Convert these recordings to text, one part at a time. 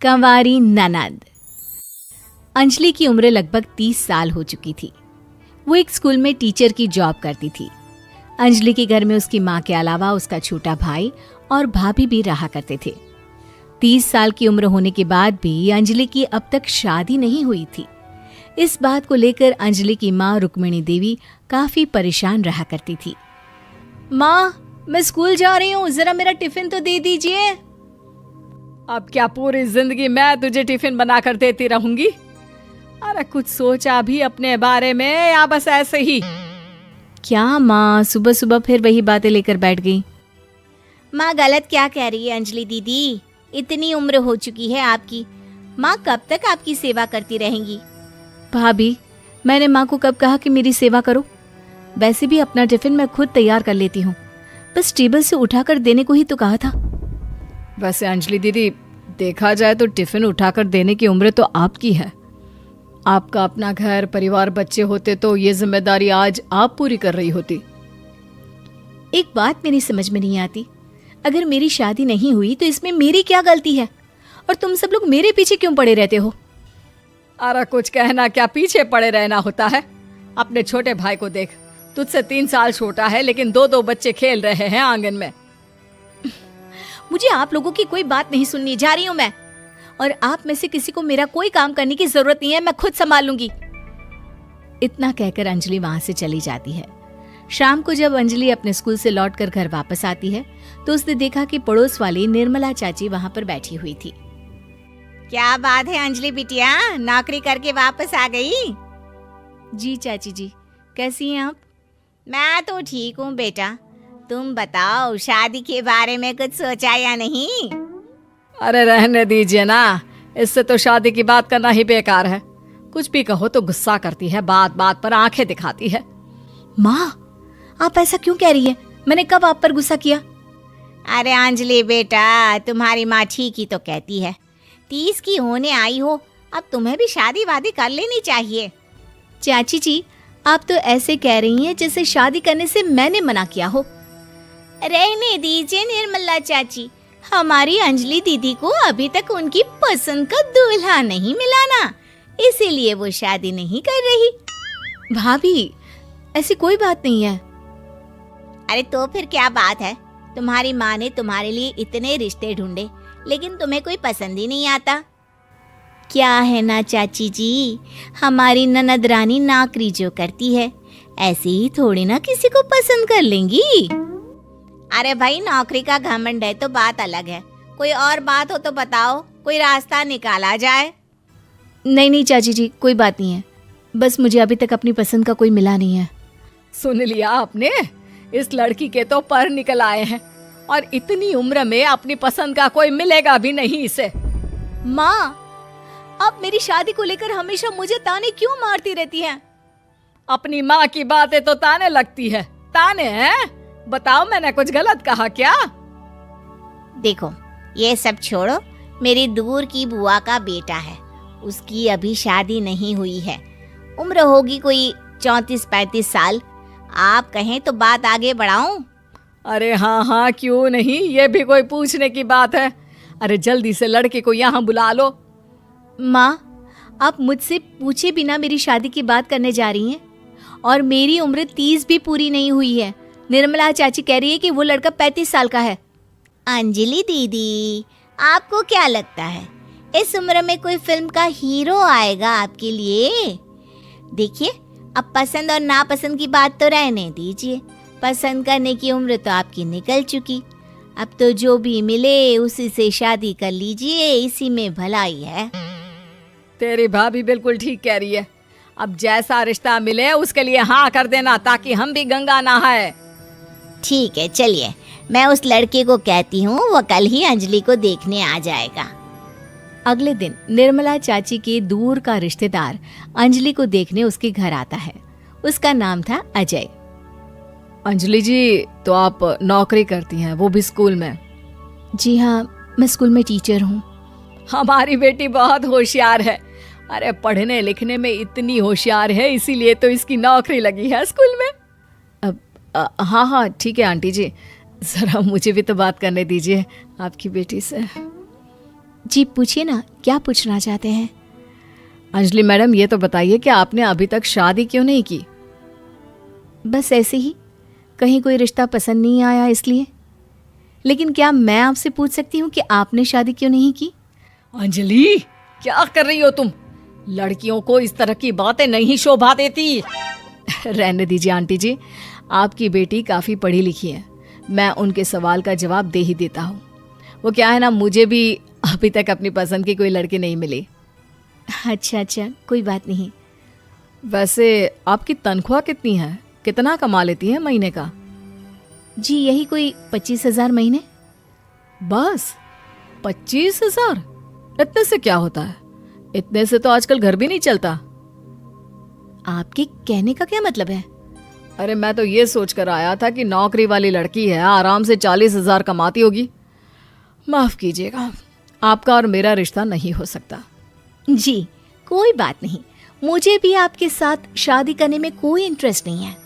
कंवारी ननद। अंजलि की उम्र लगभग 30 साल हो चुकी थी। वो एक स्कूल में टीचर की जॉब करती थी। अंजलि के घर में उसकी माँ के अलावा उसका छोटा भाई और भाभी भी रहा करते थे। 30 साल की उम्र होने के बाद भी अंजलि की अब तक शादी नहीं हुई थी। इस बात को लेकर अंजलि की माँ रुक्मिणी देवी काफी परेशान रहा करती थी। माँ, मैं स्कूल जा रही हूँ, जरा मेरा टिफिन तो दे दीजिए। अब क्या पूरी जिंदगी मैं तुझे टिफिन बनाकर देती रहूंगी? अरे कुछ सोचा भी अपने बारे में या बस ऐसे ही? क्या माँ, सुबह सुबह फिर वही बातें लेकर बैठ गई। माँ गलत क्या कह रही है अंजलि दीदी, इतनी उम्र हो चुकी है आपकी, माँ कब तक आपकी सेवा करती रहेंगी? भाभी, मैंने माँ को कब कहा कि मेरी सेवा करो? वैसे भी अपना टिफिन मैं खुद तैयार कर लेती हूँ, बस टेबल से उठाकर देने को ही तो कहा था। वैसे अंजलि दीदी, देखा जाए तो टिफिन उठाकर देने की उम्र तो आपकी है। आपका अपना घर परिवार बच्चे होते तो ये जिम्मेदारी आज आप पूरी कर रही होती। एक बात मेरी समझ में नहीं आती, अगर मेरी शादी नहीं हुई तो इसमें मेरी क्या गलती है और तुम सब लोग मेरे पीछे क्यों पड़े रहते हो? अरे कुछ कहना क्या पीछे पड़े रहना होता है? अपने छोटे भाई को देख, तुझसे 3 साल छोटा है लेकिन 2 बच्चे खेल रहे हैं आंगन में। मुझे आप लोगों की कोई बात नहीं सुननी, जा रही हूँ मैं। और आप में से किसी को मेरा कोई काम करने की जरूरत नहीं है, मैं खुद संभाल लूंगी। इतना कहकर अंजलि वहां से चली जाती है। शाम को जब अंजलि अपने स्कूल से लौटकर घर वापस आती है तो उसने देखा कि पड़ोस वाली निर्मला चाची वहां पर बैठी हुई थी। क्या बात है अंजलि बिटिया, नौकरी करके वापस आ गई? जी चाची जी, कैसी हैं आप? मैं तो ठीक हूँ बेटा, तुम बताओ शादी के बारे में कुछ सोचा या नहीं? अरे रहने दीजिए ना, इससे तो शादी की बात करना ही बेकार है। कुछ भी कहो तो गुस्सा करती है, बात बात पर आंखें दिखाती है। माँ, आप ऐसा क्यों कह रही है? मैंने कब आप पर गुस्सा किया? अरे अंजलि बेटा, तुम्हारी माँ ठीक ही तो कहती है, 30 की होने आई हो, अब तुम्हें भी शादी वादी कर लेनी चाहिए। चाची जी, आप तो ऐसे कह रही हैं जैसे शादी करने से मैंने मना किया हो। रहने दीजिए निर्मला चाची, हमारी अंजलि दीदी को अभी तक उनकी पसंद का दूल्हा नहीं मिला ना, इसीलिए वो शादी नहीं कर रही। भाभी, ऐसी कोई बात नहीं है। अरे तो फिर क्या बात है? तुम्हारी माँ ने तुम्हारे लिए इतने रिश्ते ढूंढे लेकिन तुम्हें कोई पसंद ही नहीं आता। क्या है ना चाची जी, हमारी ननद रानी नौकरी जो करती है ऐसे ही थोड़ी ना किसी को पसंद कर लेंगी। अरे भाई, नौकरी का घमंड है तो बात अलग है, कोई और बात हो तो बताओ, कोई रास्ता निकाला जाए। नहीं चाची जी, कोई बात नहीं है, बस मुझे अभी तक अपनी पसंद का कोई मिला नहीं है। सुन लिया आपने, इस लड़की के तो पर निकल आए हैं और इतनी उम्र में अपनी पसंद का कोई मिलेगा भी नहीं इसे। माँ, आप मेरी शादी को लेकर हमेशा मुझे ताने क्यों मारती रहती हैं? अपनी माँ की बातें तो ताने लगती है। ताने हैं? बताओ, मैंने कुछ गलत कहा क्या? देखो, ये सब छोड़ो, मेरी दूर की बुआ का बेटा है, उसकी अभी शादी नहीं हुई है, उम्र होगी कोई 34-35 साल। आप कहें तो बात आगे बढ़ाऊं? अरे हाँ, क्यों नहीं, ये भी कोई पूछने की बात है। अरे जल्दी से लड़के को यहाँ बुला लो। माँ, आप मुझसे पूछे बिना मेरी शादी की बात करने जा रही हैं और मेरी उम्र 30 भी पूरी नहीं हुई है। निर्मला चाची कह रही है कि वो लड़का 35 साल का है। अंजलि दीदी, आपको क्या लगता है इस उम्र में कोई फिल्म का हीरो आएगा आपके लिए? देखिए, अब पसंद और नापसंद की बात तो रहने दीजिए, पसंद करने की उम्र तो आपकी निकल चुकी, अब तो जो भी मिले उसी से शादी कर लीजिए, इसी में भलाई है। तेरी भाभी बिल्कुल ठीक कह रही है, अब जैसा रिश्ता मिले उसके लिए हाँ कर देना ताकि हम भी गंगा नहाए। ठीक है, चलिए मैं उस लड़के को कहती हूँ, वो कल ही अंजलि को देखने आ जाएगा। अगले दिन निर्मला चाची के दूर का रिश्तेदार अंजलि को देखने उसके घर आता है। उसका नाम था अजय। अंजलि जी, तो आप नौकरी करती हैं, वो भी स्कूल में? जी हाँ, मैं स्कूल में टीचर हूँ। हमारी बेटी बहुत होशियार है। अरे पढ़ने लिखने में इतनी होशियार है, इसीलिए तो इसकी नौकरी लगी है स्कूल में। हाँ ठीक है आंटी जी, जरा मुझे भी तो बात करने दीजिए आपकी बेटी से। जी पूछिए ना, क्या पूछना चाहते हैं? अंजलि मैडम, ये तो बताइए कि आपने अभी तक शादी क्यों नहीं की? बस ऐसे ही, कहीं कोई रिश्ता पसंद नहीं आया इसलिए। लेकिन क्या मैं आपसे पूछ सकती हूँ कि आपने शादी क्यों नहीं की? अंजलि, क्या कर रही हो तुम? लड़कियों को इस तरह की बातें नहीं शोभा देती। रहने दीजिए आंटी जी, आपकी बेटी काफ़ी पढ़ी लिखी है, मैं उनके सवाल का जवाब दे ही देता हूँ। वो क्या है ना, मुझे भी अभी तक अपनी पसंद की कोई लड़की नहीं मिली। अच्छा, कोई बात नहीं। वैसे आपकी तनख्वाह कितनी है? कितना कमा लेती है महीने का? जी यही कोई 25,000 महीने। बस 25,000? इतने से क्या होता है? इतने से तो आजकल घर भी नहीं चलता। आपके कहने का क्या मतलब है? अरे मैं तो ये सोच कर आया था कि नौकरी वाली लड़की है, आराम से 40,000 कमाती होगी। माफ कीजिएगा, आपका और मेरा रिश्ता नहीं हो सकता। जी कोई बात नहीं, मुझे भी आपके साथ शादी करने में कोई इंटरेस्ट नहीं है।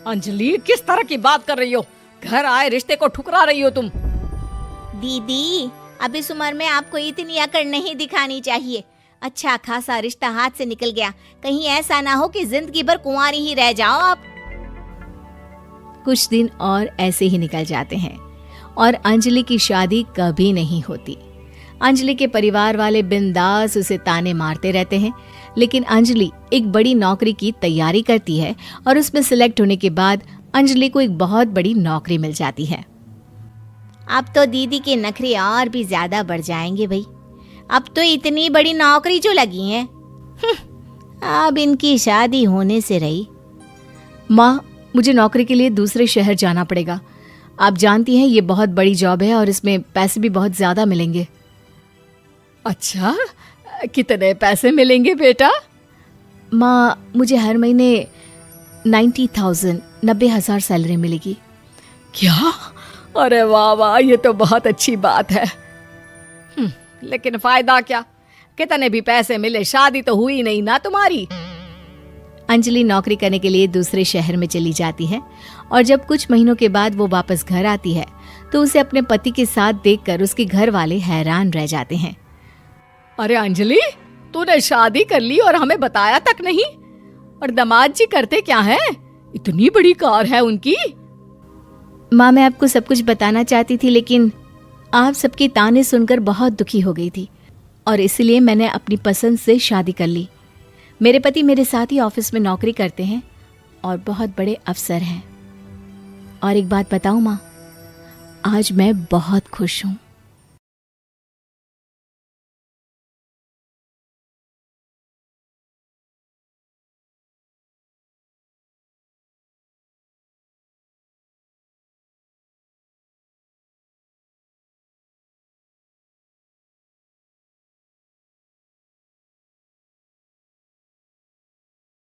अंजलि, किस तरह की बात कर रही हो? घर आए रिश्ते को ठुकरा रही हो तुम। दीदी, अब इस उम्र में आपको इतनी अकड़ नहीं दिखानी चाहिए। अच्छा खासा रिश्ता हाथ से निकल गया, कहीं ऐसा ना हो कि जिंदगी भर कुंवारी ही रह जाओ आप। कुछ दिन और ऐसे ही निकल जाते हैं और अंजलि की शादी कभी नहीं होती। अंजलि के परिवार वाले बिंदास उसे ताने मारते रहते हैं, लेकिन अंजलि एक बड़ी नौकरी की तैयारी करती है और उसमें सिलेक्ट होने के बाद अंजलि को एक बहुत बड़ी नौकरी मिल जाती है। अब तो दीदी के नखरे और भी ज्यादा बढ़ जाएंगे भाई, अब तो इतनी बड़ी नौकरी जो लगी है, अब इनकी शादी होने से रही। माँ, मुझे नौकरी के लिए दूसरे शहर जाना पड़ेगा। आप जानती हैं ये बहुत बड़ी जॉब है और इसमें पैसे भी बहुत ज्यादा मिलेंगे। अच्छा, कितने पैसे मिलेंगे बेटा? माँ, मुझे हर महीने 90,000 सैलरी मिलेगी। क्या? अरे वाह वाह, ये तो बहुत अच्छी बात है। लेकिन फायदा क्या? कितने भी पैसे मिले, शादी तो हुई नहीं ना तुम्हारी। अंजलि नौकरी करने के लिए दूसरे शहर में चली जाती है और जब कुछ महीनों के बाद वो वापस घर आती है तो उसे अपने पति के साथ देखकर उसके घर वाले हैरान रह जाते हैं। अरे अंजलि, तूने शादी कर ली और हमें बताया तक नहीं। और दामाद जी करते क्या हैं? इतनी बड़ी कार है उनकी। माँ, मैं आपको सब कुछ बताना चाहती थी, लेकिन आप सबके ताने सुनकर बहुत दुखी हो गई थी और इसलिए मैंने अपनी पसंद से शादी कर ली। मेरे पति मेरे साथ ही ऑफिस में नौकरी करते हैं और बहुत बड़े अफसर हैं। और एक बात बताऊं माँ, आज मैं बहुत खुश हूँ।